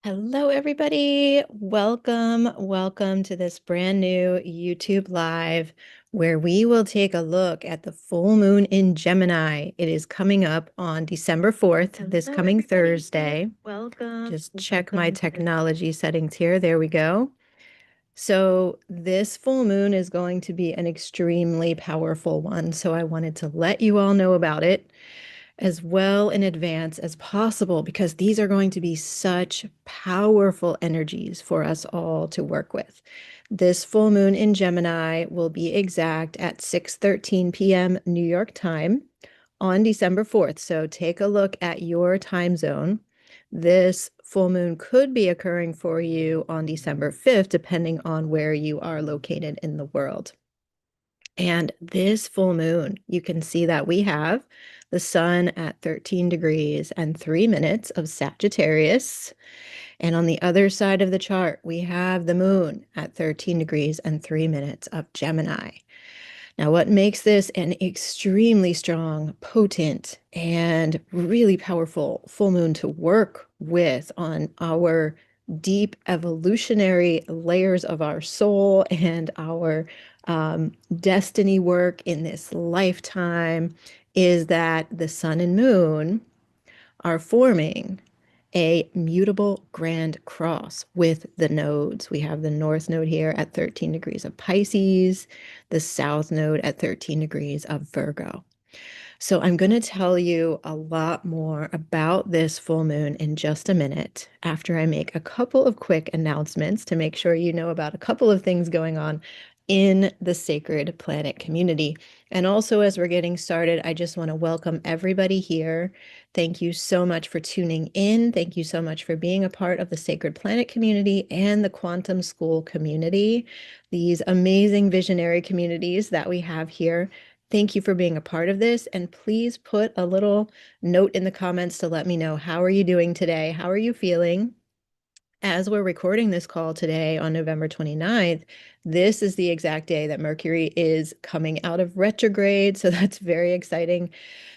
Hello, everybody. Welcome to this brand new YouTube Live where we will take a look at the full moon in Gemini. It is coming up on December 4th, this coming Thursday. Just check my technology settings here. There we go. So this full moon is going to be an extremely powerful one. So I wanted to let you all know about it as well in advance as possible because these are going to be such powerful energies for us all to work with. This full moon in Gemini will be exact at 6:13 p.m. New York time on December 4th. So take a look at your time zone. This full moon could be occurring for you on December 5th, depending on where you are located in the world. And this full moon, you can see that we have the sun at 13 degrees and 3 minutes of Sagittarius. And on the other side of the chart, we have the moon at 13 degrees and 3 minutes of Gemini. Now, what makes this an extremely strong, potent, and really powerful full moon to work with on our deep evolutionary layers of our soul and our destiny work in this lifetime is that the sun and moon are forming a mutable grand cross with the nodes. We have the north node here at 13 degrees of Pisces, the south node at 13 degrees of Virgo. So I'm going to tell you a lot more about this full moon in just a minute after I make a couple of quick announcements to make sure you know about a couple of things going on in the Sacred Planet community. And also, as we're getting started, I just want to welcome everybody here. Thank you so much for tuning in. Thank you so much for being a part of the Sacred Planet community and the Quantum School community, these amazing visionary communities that we have here. Thank you for being a part of this, and please put a little note in the comments to let me know, how are you doing today? How are you feeling? As we're recording this call today on November 29th, this is the exact day that Mercury is coming out of retrograde. So that's very exciting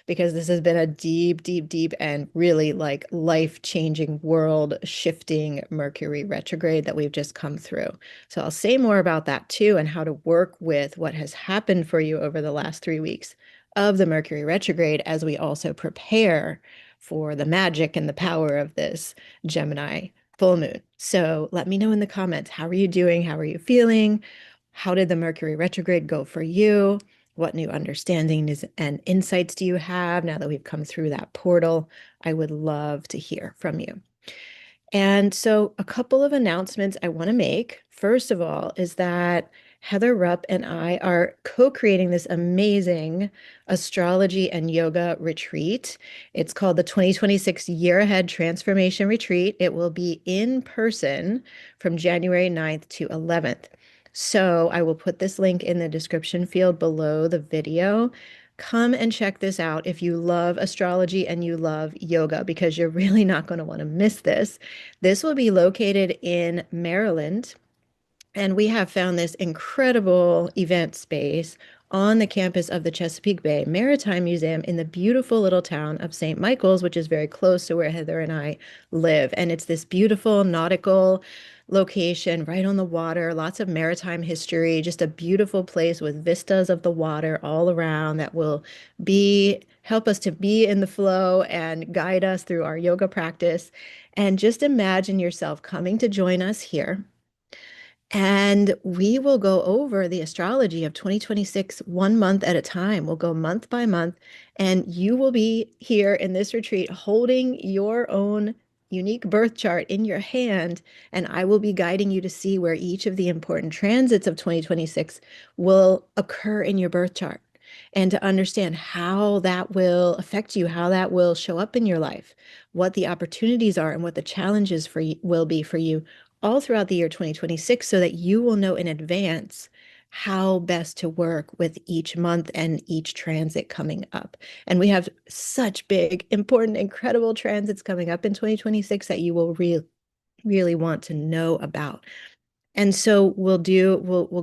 because this has been a deep, and really like life-changing, world-shifting Mercury retrograde that we've just come through. So I'll say more about that too and how to work with what has happened for you over the last 3 weeks of the Mercury retrograde as we also prepare for the magic and the power of this Gemini full moon. So let me know in the comments, how are you doing? How are you feeling? How did the Mercury retrograde go for you? What new understandings and insights do you have now that we've come through that portal? I would love to hear from you. And so a couple of announcements I want to make. First of all, is that Heather Rupp and I are co-creating this amazing astrology and yoga retreat. It's called the 2026 Year Ahead Transformation Retreat. It will be in person from January 9th to 11th. So I will put this link in the description field below the video. Come and check this out if you love astrology and you love yoga, because you're really not going to want to miss this. This will be located in Maryland, and we have found this incredible event space on the campus of the Chesapeake Bay Maritime Museum in the beautiful little town of St. Michael's, which is very close to where Heather and I live. And it's this beautiful nautical location right on the water, lots of maritime history, just a beautiful place with vistas of the water all around that will help us to be in the flow and guide us through our yoga practice. And just imagine yourself coming to join us here, and we will go over the astrology of 2026 one month at a time. We'll go month by month, and you will be here in this retreat holding your own unique birth chart in your hand, and I will be guiding you to see where each of the important transits of 2026 will occur in your birth chart, and to understand how that will affect you, how that will show up in your life, what the opportunities are, and what the challenges will be for you all throughout the year 2026, so that you will know in advance how best to work with each month and each transit coming up. And we have such big, important, incredible transits coming up in 2026 that you will really want to know about. And so we'll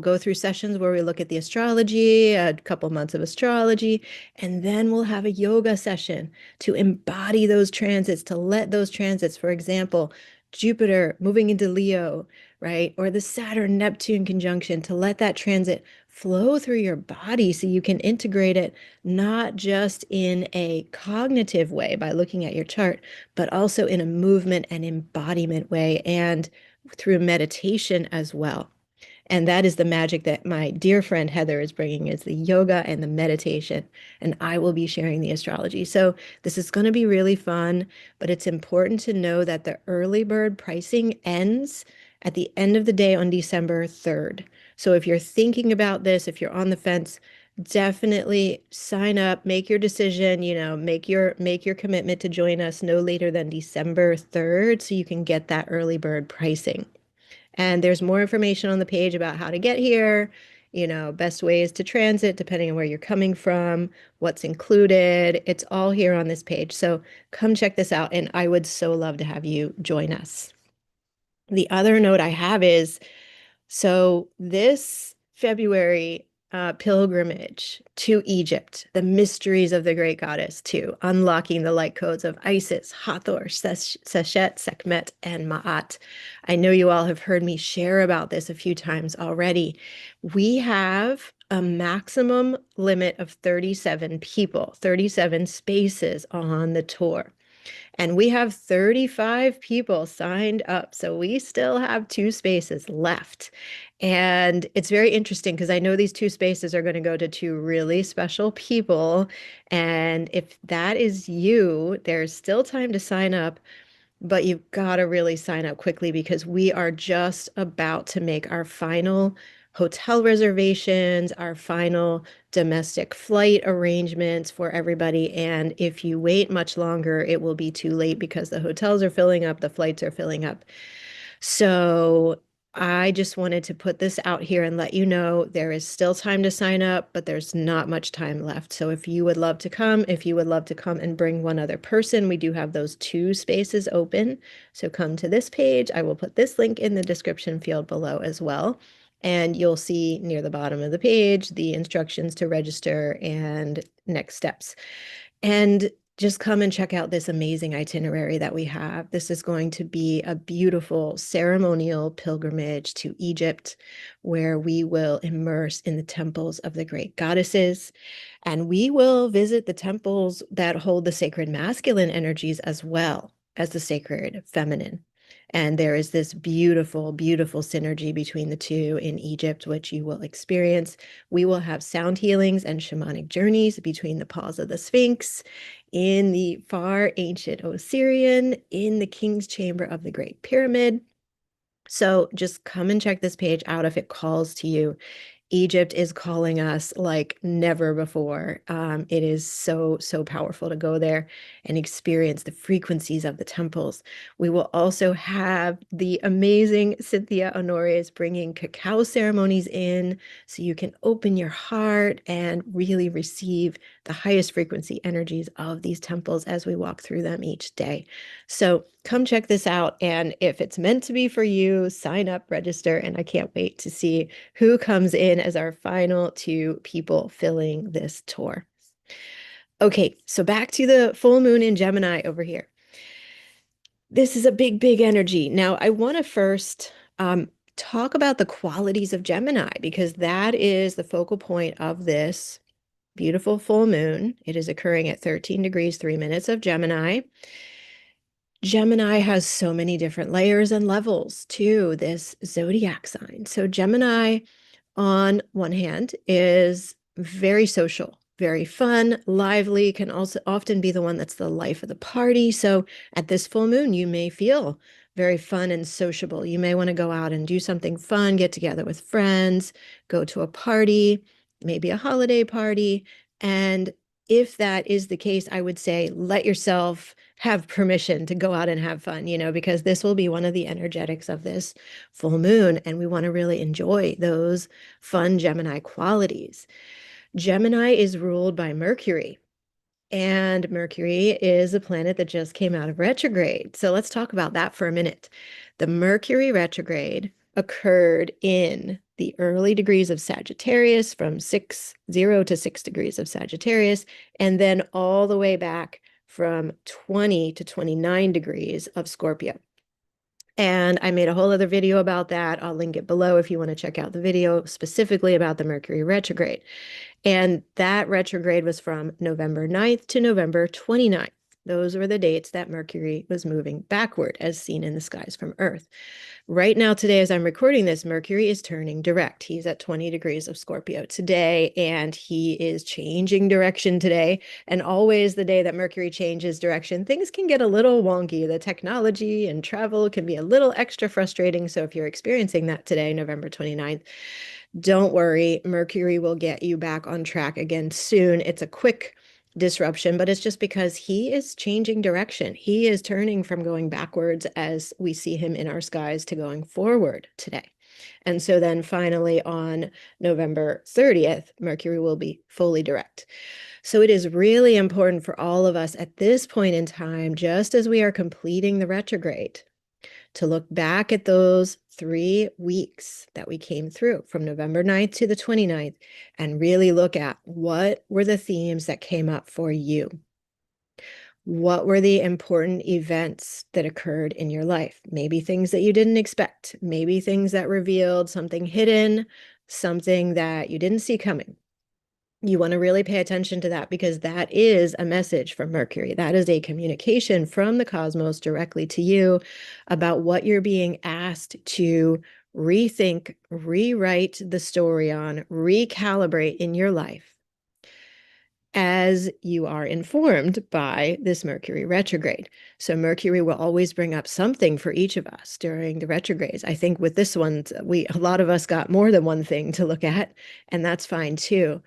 go through sessions where we look at the astrology, a couple months of astrology, and then we'll have a yoga session to embody those transits, to let those transits, for example, Jupiter moving into Leo, right? Or the Saturn-Neptune conjunction, to let that transit flow through your body so you can integrate it not just in a cognitive way by looking at your chart, but also in a movement and embodiment way and through meditation as well. And that is the magic that my dear friend Heather is bringing, is the yoga and the meditation. And I will be sharing the astrology. So this is going to be really fun, but it's important to know that the early bird pricing ends at the end of the day on December 3rd. So if you're thinking about this, if you're on the fence, definitely sign up, make your decision, make your commitment to join us no later than December 3rd so you can get that early bird pricing. And there's more information on the page about how to get here, best ways to transit depending on where you're coming from, what's included. It's all here on this page. So come check this out. And I would so love to have you join us. The other note I have is, so this February pilgrimage to Egypt, the mysteries of the great goddess, to unlocking the light codes of Isis, Hathor, Seshet, Sekhmet, and Ma'at. I know you all have heard me share about this a few times already. We have a maximum limit of 37 people, 37 spaces on the tour. And we have 35 people signed up. So we still have 2 spaces left. And it's very interesting because I know these 2 spaces are going to go to 2 really special people. And if that is you, there's still time to sign up. But you've got to really sign up quickly because we are just about to make our final hotel reservations, our final domestic flight arrangements for everybody. And if you wait much longer, it will be too late because the hotels are filling up, the flights are filling up. So I just wanted to put this out here and let you know there is still time to sign up, but there's not much time left. So if you would love to come, if you would love to come and bring one other person, we do have those 2 spaces open. So come to this page. I will put this link in the description field below as well. And you'll see near the bottom of the page the instructions to register and next steps. And just come and check out this amazing itinerary that we have. This is going to be a beautiful ceremonial pilgrimage to Egypt, where we will immerse in the temples of the great goddesses. And we will visit the temples that hold the sacred masculine energies as well as the sacred feminine. And there is this beautiful, beautiful synergy between the two in Egypt, which you will experience. We will have sound healings and shamanic journeys between the paws of the Sphinx, in the far ancient Osirian, in the King's Chamber of the Great Pyramid. So just come and check this page out if it calls to you. Egypt is calling us like never before. It is so, so powerful to go there and experience the frequencies of the temples. We will also have the amazing Cynthia Honores bringing cacao ceremonies in so you can open your heart and really receive the highest frequency energies of these temples as we walk through them each day. So come check this out. And if it's meant to be for you, sign up, register, and I can't wait to see who comes in as our final 2 people filling this tour. Okay, so back to the full moon in Gemini over here. This is a big, big energy. Now, I want to first talk about the qualities of Gemini because that is the focal point of this beautiful full moon. It is occurring at 13 degrees, 3 minutes of Gemini. Gemini has so many different layers and levels to this zodiac sign. So Gemini, on one hand, is very social, very fun, lively, can also often be the one that's the life of the party. So at this full moon, you may feel very fun and sociable. You may want to go out and do something fun, get together with friends, go to a party, maybe a holiday party. And if that is the case, I would say let yourself have permission to go out and have fun, because this will be one of the energetics of this full moon. And we want to really enjoy those fun Gemini qualities. Gemini is ruled by Mercury. And Mercury is a planet that just came out of retrograde. So let's talk about that for a minute. The Mercury retrograde occurred in the early degrees of Sagittarius, from 0 to 6 degrees of Sagittarius, and then all the way back from 20 to 29 degrees of Scorpio. And I made a whole other video about that. I'll link it below if you want to check out the video specifically about the Mercury retrograde. And that retrograde was from November 9th to November 29th. Those were the dates that Mercury was moving backward as seen in the skies from Earth. Right now, today, as I'm recording this, Mercury is turning direct. He's at 20 degrees of Scorpio today, and he is changing direction today. And always the day that Mercury changes direction, things can get a little wonky. The technology and travel can be a little extra frustrating. So if you're experiencing that today, November 29th, don't worry, Mercury will get you back on track again soon. It's a quick disruption, but it's just because he is changing direction. He is turning from going backwards as we see him in our skies to going forward today. And so then finally on November 30th, Mercury will be fully direct. So it is really important for all of us at this point in time, just as we are completing the retrograde, to look back at those 3 weeks that we came through from November 9th to the 29th and really look at what were the themes that came up for you. What were the important events that occurred in your life? Maybe things that you didn't expect, maybe things that revealed something hidden, something that you didn't see coming. You want to really pay attention to that because that is a message from Mercury. That is a communication from the cosmos directly to you about what you're being asked to rethink, rewrite the story on, recalibrate in your life as you are informed by this Mercury retrograde. So Mercury will always bring up something for each of us during the retrogrades. I think with this one, a lot of us got more than one thing to look at, and that's fine too.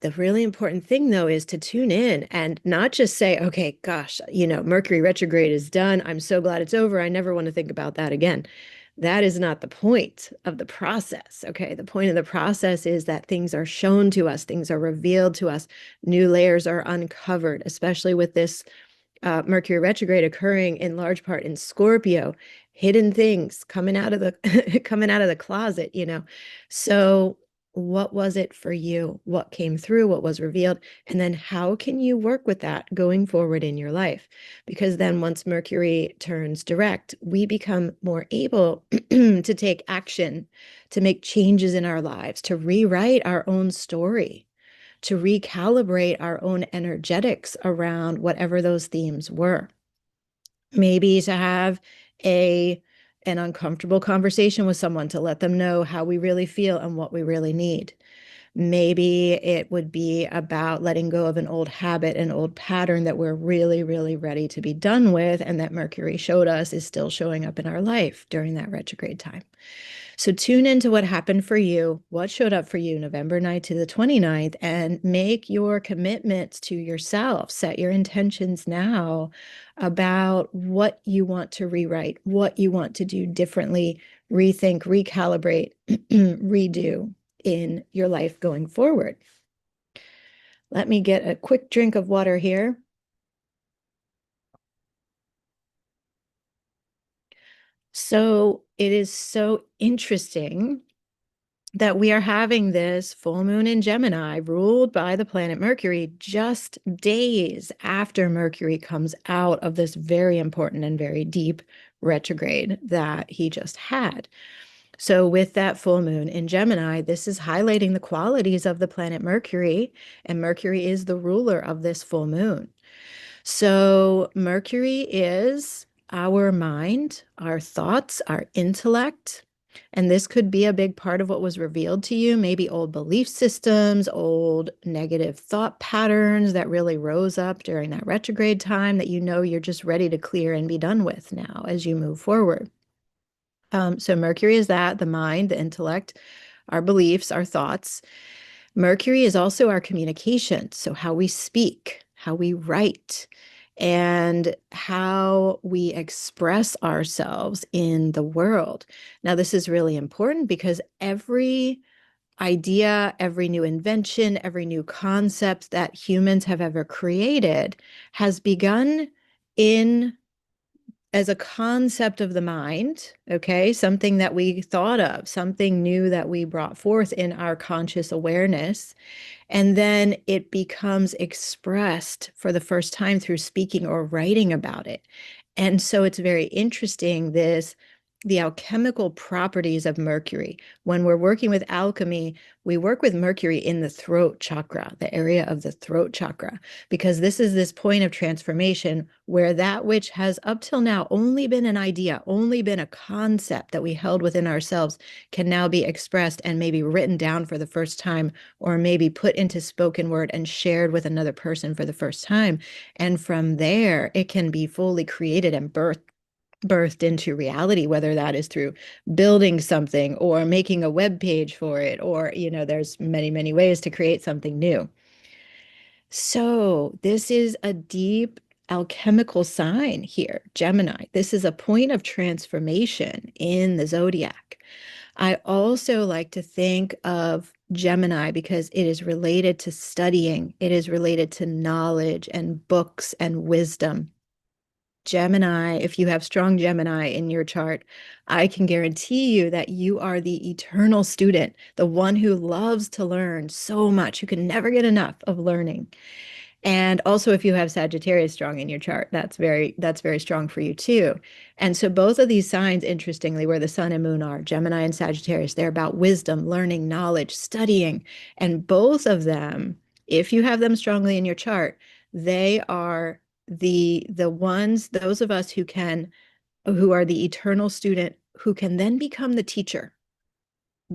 The really important thing, though, is to tune in and not just say, okay, gosh, Mercury retrograde is done. I'm so glad it's over. I never want to think about that again. That is not the point of the process, okay? The point of the process is that things are shown to us, things are revealed to us, new layers are uncovered, especially with this Mercury retrograde occurring in large part in Scorpio, hidden things coming out of the coming out of the closet, So what was it for you? What came through? What was revealed? And then how can you work with that going forward in your life? Because then once Mercury turns direct, we become more able to take action, to make changes in our lives, to rewrite our own story, to recalibrate our own energetics around whatever those themes were. Maybe to have an uncomfortable conversation with someone to let them know how we really feel and what we really need. Maybe it would be about letting go of an old habit, an old pattern that we're really, really ready to be done with, and that Mercury showed us is still showing up in our life during that retrograde time. So tune into what happened for you, what showed up for you November 9th to the 29th, and make your commitments to yourself. Set your intentions now about what you want to rewrite, what you want to do differently, rethink, recalibrate, redo in your life going forward. Let me get a quick drink of water here. So it is so interesting that we are having this full moon in Gemini ruled by the planet Mercury just days after Mercury comes out of this very important and very deep retrograde that he just had. So with that full moon in Gemini, this is highlighting the qualities of the planet Mercury, and Mercury is the ruler of this full moon. So Mercury is our mind, our thoughts, our intellect. And this could be a big part of what was revealed to you, maybe old belief systems, old negative thought patterns that really rose up during that retrograde time that you're just ready to clear and be done with now as you move forward. So Mercury is that, the mind, the intellect, our beliefs, our thoughts. Mercury is also our communication, so how we speak, how we write, and how we express ourselves in the world. Now, this is really important because every idea, every new invention, every new concept that humans have ever created has begun as a concept of the mind, okay? Something that we thought of, something new that we brought forth in our conscious awareness. And then it becomes expressed for the first time through speaking or writing about it. And so it's very interesting, this the alchemical properties of Mercury. When we're working with alchemy, we work with Mercury in the throat chakra, the area of the throat chakra, because this is this point of transformation where that which has up till now only been an idea, only been a concept that we held within ourselves, can now be expressed and maybe written down for the first time, or maybe put into spoken word and shared with another person for the first time. And from there, it can be fully created and birthed into reality, whether that is through building something or making a web page for it, or, there's many, many ways to create something new. So this is a deep alchemical sign here, Gemini. This is a point of transformation in the zodiac. I also like to think of Gemini because it is related to studying, it is related to knowledge and books and wisdom. Gemini, if you have strong Gemini in your chart, I can guarantee you that you are the eternal student, the one who loves to learn so much, who can never get enough of learning. And also, if you have Sagittarius strong in your chart, that's very strong for you too. And so both of these signs, interestingly, where the sun and moon are, Gemini and Sagittarius, they're about wisdom, learning, knowledge, studying. And both of them, if you have them strongly in your chart, they are the ones, those of us who are the eternal student, who can then become the teacher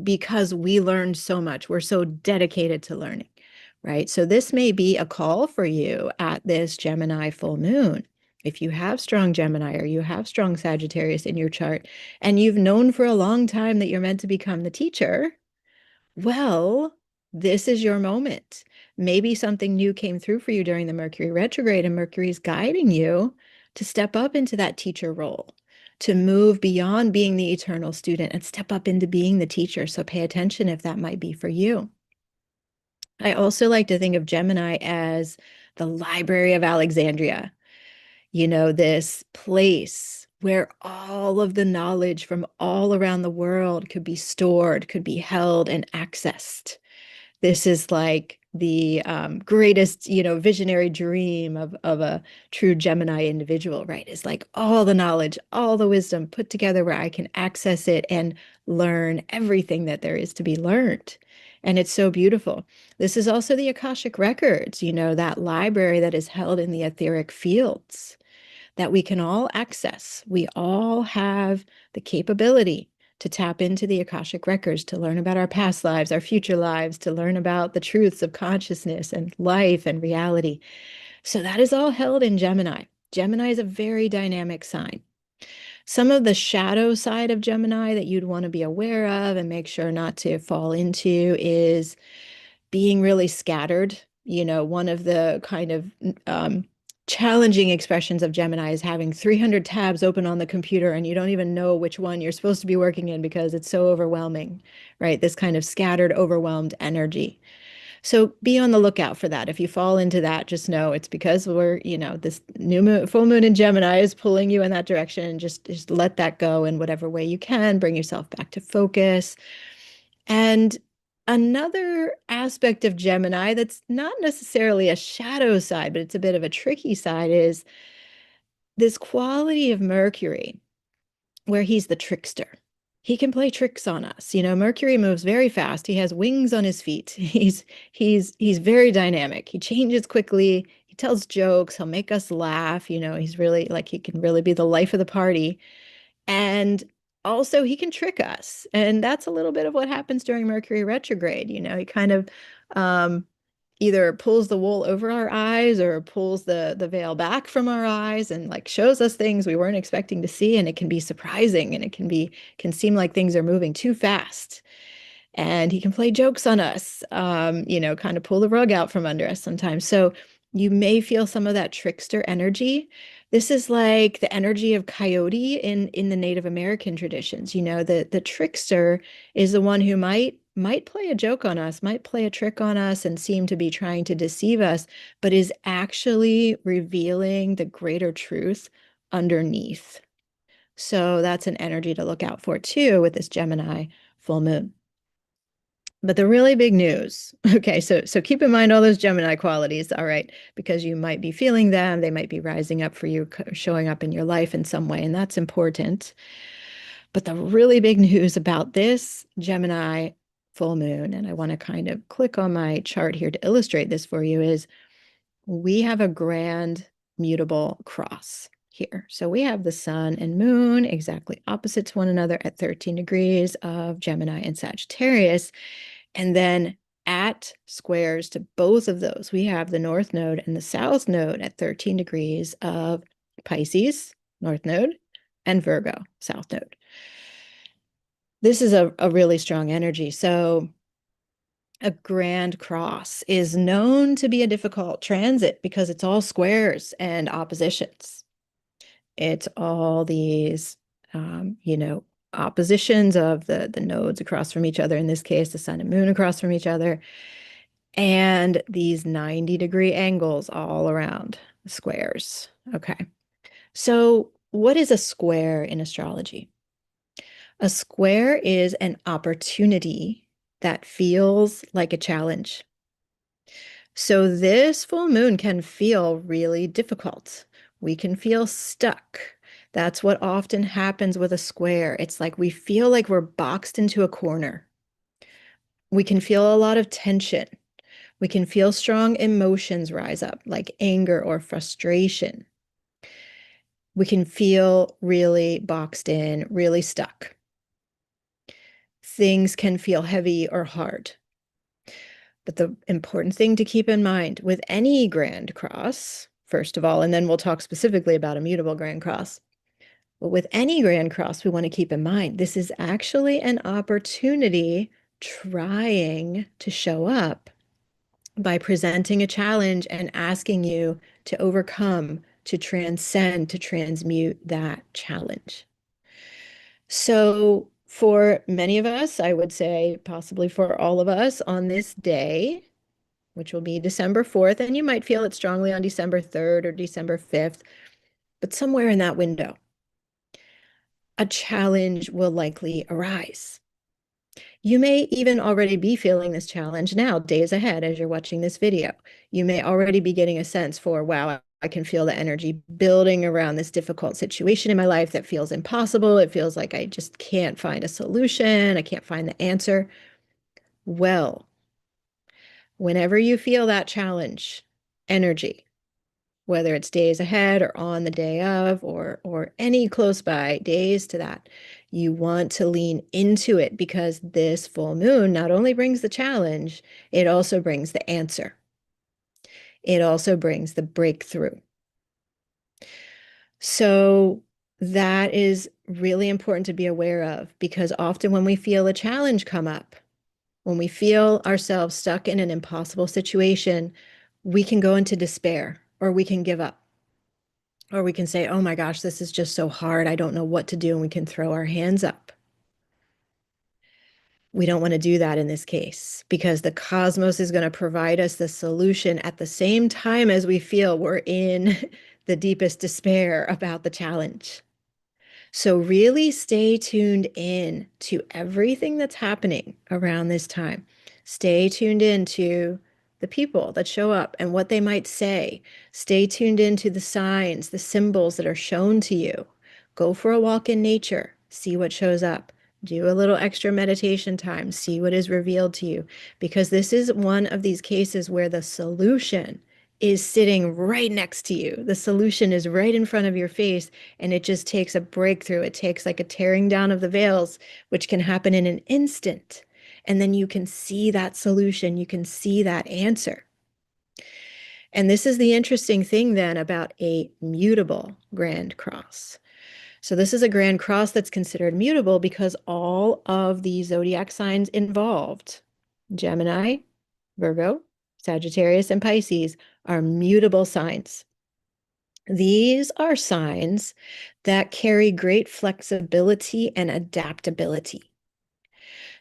because we learned so much. We're so dedicated to learning, right? So this may be a call for you at this Gemini full moon. If you have strong Gemini or you have strong Sagittarius in your chart, and you've known for a long time that you're meant to become the teacher, well, this is your moment. Maybe something new came through for you during the Mercury retrograde, and Mercury's guiding you to step up into that teacher role, to move beyond being the eternal student and step up into being the teacher. So pay attention if that might be for you. I also like to think of Gemini as the Library of Alexandria, this place where all of the knowledge from all around the world could be stored, could be held and accessed. This is like the greatest, visionary dream of a true Gemini individual, right? It's like all the knowledge, all the wisdom put together where I can access it and learn everything that there is to be learned. And it's so beautiful. This is also the Akashic Records, that library that is held in the etheric fields that we can all access. We all have the capability to tap into the Akashic Records, to learn about our past lives, our future lives, to learn about the truths of consciousness and life and reality. So that is all held in Gemini. Gemini is a very dynamic sign. Some of the shadow side of Gemini that you'd want to be aware of and make sure not to fall into is being really scattered. One of the kind of challenging expressions of Gemini is having 300 tabs open on the computer and you don't even know which one you're supposed to be working in because it's so overwhelming, right? This kind of scattered, overwhelmed energy. So be on the lookout for that. If you fall into that, just know it's because this new moon, full moon in Gemini is pulling you in that direction, and just let that go in whatever way you can. Bring yourself back to focus. And another aspect of Gemini that's not necessarily a shadow side, but it's a bit of a tricky side, is this quality of Mercury where he's the trickster. He can play tricks on us. Mercury moves very fast. He has wings on his feet. He's very dynamic. He changes quickly. He tells jokes. He'll make us laugh. He's really like he can really be the life of the party. And also he can trick us. And that's a little bit of what happens during Mercury retrograde. He kind of either pulls the wool over our eyes or pulls the veil back from our eyes and like shows us things we weren't expecting to see. And it can be surprising, and it can seem like things are moving too fast. And he can play jokes on us, kind of pull the rug out from under us sometimes. So you may feel some of that trickster energy. This is like the energy of coyote in the Native American traditions. The trickster is the one who might play a joke on us, might play a trick on us and seem to be trying to deceive us, but is actually revealing the greater truth underneath. So that's an energy to look out for too with this Gemini full moon. But the really big news, okay, so keep in mind all those Gemini qualities, all right, because you might be feeling them, they might be rising up for you, showing up in your life in some way, and that's important. But the really big news about this Gemini full moon, and I want to kind of click on my chart here to illustrate this for you, is we have a grand mutable cross here. So we have the sun and moon exactly opposite to one another at 13 degrees of Gemini and Sagittarius. And then at squares to both of those, we have the north node and the south node at 13 degrees of Pisces, north node, and Virgo, south node. This is a really strong energy. So a grand cross is known to be a difficult transit because it's all squares and oppositions. It's all these, oppositions of the nodes across from each other, in this case, the sun and moon across from each other, and these 90-degree angles all around the squares. Okay. So what is a square in astrology? A square is an opportunity that feels like a challenge. So this full moon can feel really difficult. We can feel stuck. That's what often happens with a square. It's like we feel like we're boxed into a corner. We can feel a lot of tension. We can feel strong emotions rise up, like anger or frustration. We can feel really boxed in, really stuck. Things can feel heavy or hard. But the important thing to keep in mind with any Grand Cross, first of all, and then we'll talk specifically about a mutable Grand Cross. But with any Grand Cross, we want to keep in mind this is actually an opportunity trying to show up by presenting a challenge and asking you to overcome, to transcend, to transmute that challenge. So for many of us, I would say possibly for all of us on this day, which will be December 4th, and you might feel it strongly on December 3rd or December 5th, but somewhere in that window, a challenge will likely arise. You may even already be feeling this challenge now, days ahead as you're watching this video. You may already be getting a sense for, wow, I can feel the energy building around this difficult situation in my life that feels impossible. It feels like I just can't find a solution. I can't find the answer. Well, whenever you feel that challenge energy, whether it's days ahead or on the day of or any close by days to that, you want to lean into it because this full moon not only brings the challenge, it also brings the answer. It also brings the breakthrough. So that is really important to be aware of because often when we feel a challenge come up, when we feel ourselves stuck in an impossible situation, we can go into despair or we can give up. Or we can say, oh my gosh, this is just so hard. I don't know what to do. And we can throw our hands up. We don't want to do that in this case because the cosmos is going to provide us the solution at the same time as we feel we're in the deepest despair about the challenge. So really stay tuned in to everything that's happening around this time. Stay tuned in to the people that show up and what they might say. Stay tuned into the signs, the symbols that are shown to you. Go for a walk in nature. See what shows up. Do a little extra meditation time. See what is revealed to you. Because this is one of these cases where the solution is sitting right next to you. The solution is right in front of your face, and it just takes a breakthrough. It takes like a tearing down of the veils, which can happen in an instant. And then you can see that solution. You can see that answer. And this is the interesting thing then about a mutable Grand Cross. So this is a Grand Cross that's considered mutable because all of the zodiac signs involved, Gemini, Virgo, Sagittarius, and Pisces, are mutable signs. These are signs that carry great flexibility and adaptability.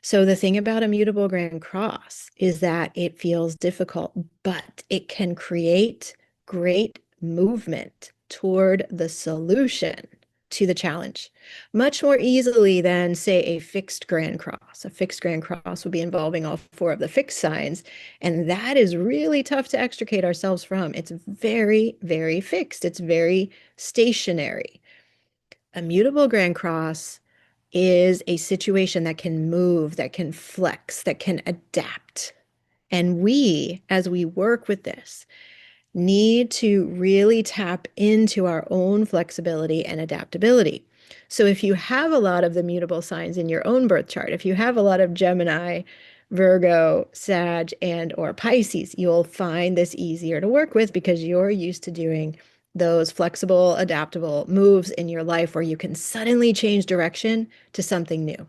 So the thing about a mutable Grand Cross is that it feels difficult, but it can create great movement toward the solution to the challenge much more easily than, say, a fixed Grand Cross. A fixed Grand Cross would be involving all four of the fixed signs, and that is really tough to extricate ourselves from. It's very, very fixed. It's very stationary. A mutable Grand Cross is a situation that can move, that can flex, that can adapt. And we, as we work with this, need to really tap into our own flexibility and adaptability. So if you have a lot of the mutable signs in your own birth chart, if you have a lot of Gemini, Virgo, Sag, and or Pisces, you'll find this easier to work with because you're used to doing those flexible, adaptable moves in your life where you can suddenly change direction to something new.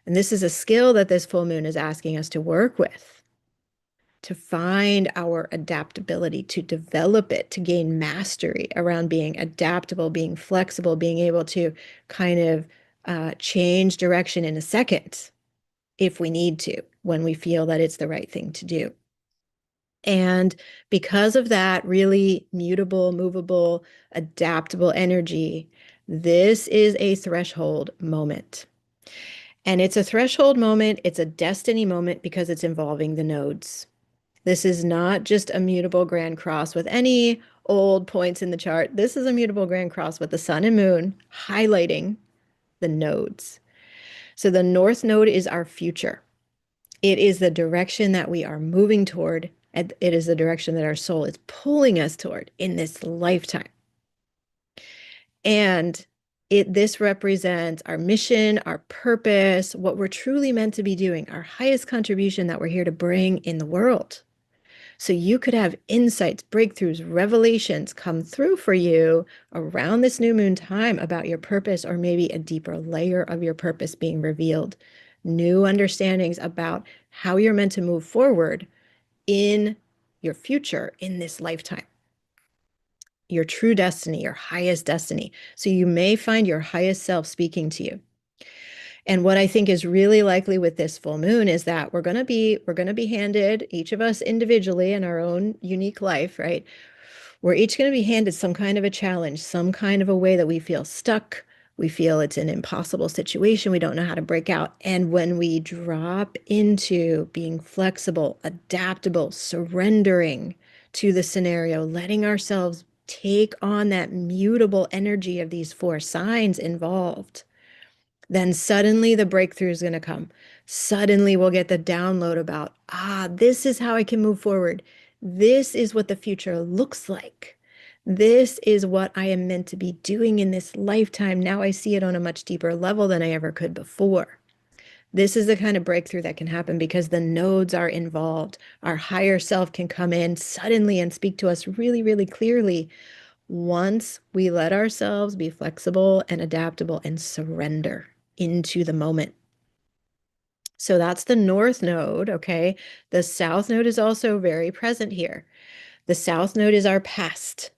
And this is a skill that this full moon is asking us to work with, to find our adaptability, to develop it, to gain mastery around being adaptable, being flexible, being able to kind of change direction in a second if we need to, when we feel that it's the right thing to do. And because of that really mutable, movable, adaptable energy, this is a threshold moment. And it's a threshold moment, it's a destiny moment because it's involving the nodes. This is not just a mutable grand cross with any old points in the chart. This is a mutable grand cross with the sun and moon highlighting the nodes. So the north node is our future. It is the direction that we are moving toward. And it is the direction that our soul is pulling us toward in this lifetime. And this represents our mission, our purpose, what we're truly meant to be doing, our highest contribution that we're here to bring in the world. So you could have insights, breakthroughs, revelations come through for you around this new moon time about your purpose, or maybe a deeper layer of your purpose being revealed. New understandings about how you're meant to move forward in your future in this lifetime. Your true destiny, your highest destiny. So you may find your highest self speaking to you. And what I think is really likely with this full moon is that we're going to be handed, each of us individually in our own unique life, right? We're each going to be handed some kind of a challenge, some kind of a way that we feel stuck. We feel it's an impossible situation. We don't know how to break out. And when we drop into being flexible, adaptable, surrendering to the scenario, letting ourselves take on that mutable energy of these four signs involved, then suddenly the breakthrough is going to come. Suddenly we'll get the download about, this is how I can move forward. This is what the future looks like. This is what I am meant to be doing in this lifetime. Now I see it on a much deeper level than I ever could before. This is the kind of breakthrough that can happen because the nodes are involved. Our higher self can come in suddenly and speak to us really, really clearly once we let ourselves be flexible and adaptable and surrender into the moment. So that's the north node, okay? The south node is also very present here. The south node is our past.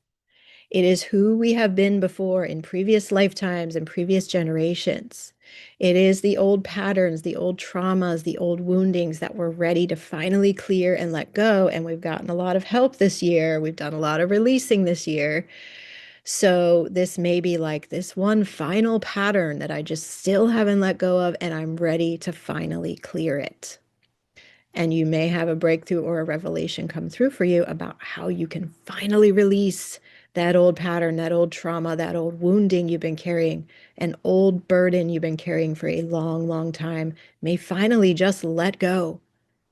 It is who we have been before in previous lifetimes and previous generations. It is the old patterns, the old traumas, the old woundings that we're ready to finally clear and let go. And we've gotten a lot of help this year. We've done a lot of releasing this year. So this may be like this one final pattern that I just still haven't let go of, and I'm ready to finally clear it. And you may have a breakthrough or a revelation come through for you about how you can finally release that old pattern, that old trauma, that old wounding you've been carrying, an old burden you've been carrying for a long, long time, may finally just let go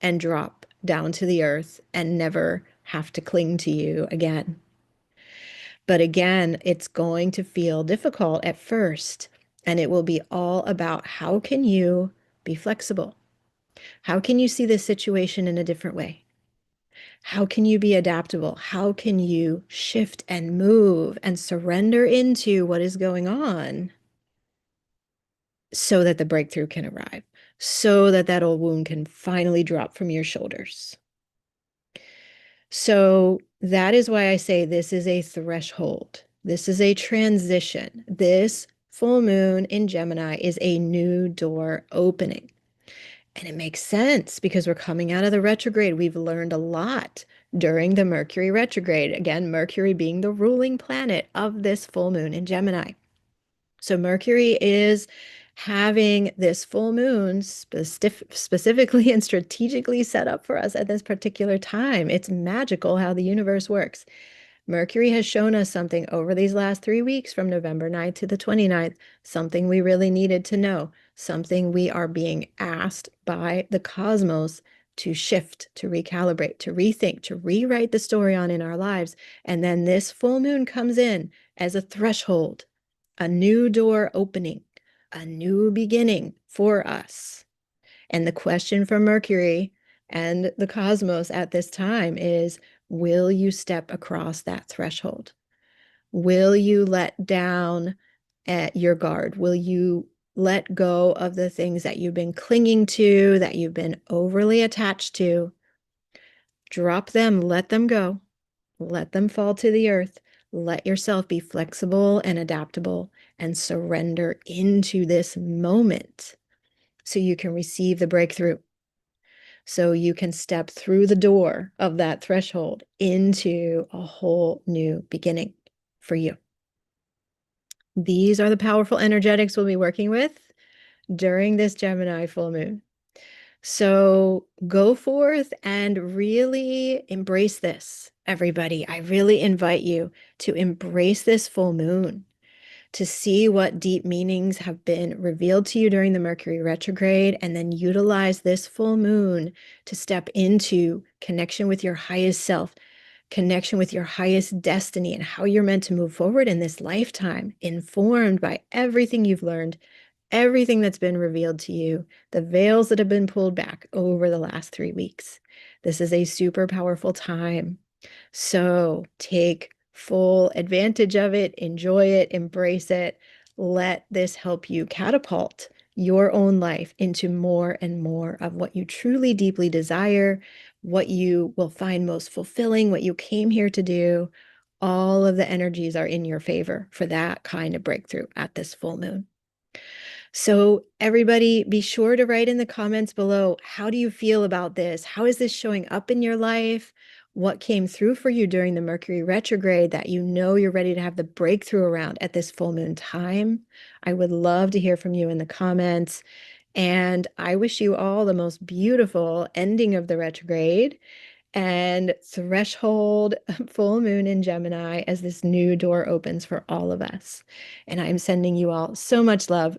and drop down to the earth and never have to cling to you again. But again, it's going to feel difficult at first, and it will be all about how can you be flexible? How can you see this situation in a different way? How can you be adaptable? How can you shift and move and surrender into what is going on so that the breakthrough can arrive, so that that old wound can finally drop from your shoulders? So that is why I say this is a threshold. This is a transition. This full moon in Gemini is a new door opening. And it makes sense because we're coming out of the retrograde. We've learned a lot during the Mercury retrograde. Again, Mercury being the ruling planet of this full moon in Gemini. So Mercury is having this full moon specifically and strategically set up for us at this particular time. It's magical how the universe works. Mercury has shown us something over these last 3 weeks from November 9th to the 29th, something we really needed to know, something we are being asked by the cosmos to shift, to recalibrate, to rethink, to rewrite the story on in our lives. And then this full moon comes in as a threshold, a new door opening, a new beginning for us. And the question from Mercury and the cosmos at this time is, will you step across that threshold? Will you let down at your guard? Will you let go of the things that you've been clinging to, that you've been overly attached to? Drop them, let them go, let them fall to the earth. Let yourself be flexible and adaptable and surrender into this moment so you can receive the breakthrough. So you can step through the door of that threshold into a whole new beginning for you. These are the powerful energetics we'll be working with during this Gemini full moon. So go forth and really embrace this, everybody. I really invite you to embrace this full moon, to see what deep meanings have been revealed to you during the Mercury retrograde, and then utilize this full moon to step into connection with your highest self, connection with your highest destiny, and how you're meant to move forward in this lifetime, informed by everything you've learned, everything that's been revealed to you, the veils that have been pulled back over the last 3 weeks. This is a super powerful time. So take full advantage of it, enjoy it, embrace it. Let this help you catapult your own life into more and more of what you truly deeply desire, what you will find most fulfilling, what you came here to do. All of the energies are in your favor for that kind of breakthrough at this full moon. So everybody, be sure to write in the comments below, how do you feel about this? How is this showing up in your life? What came through for you during the Mercury retrograde that you know you're ready to have the breakthrough around at this full moon time? I would love to hear from you in the comments. And I wish you all the most beautiful ending of the retrograde and threshold full moon in Gemini as this new door opens for all of us. And I'm sending you all so much love.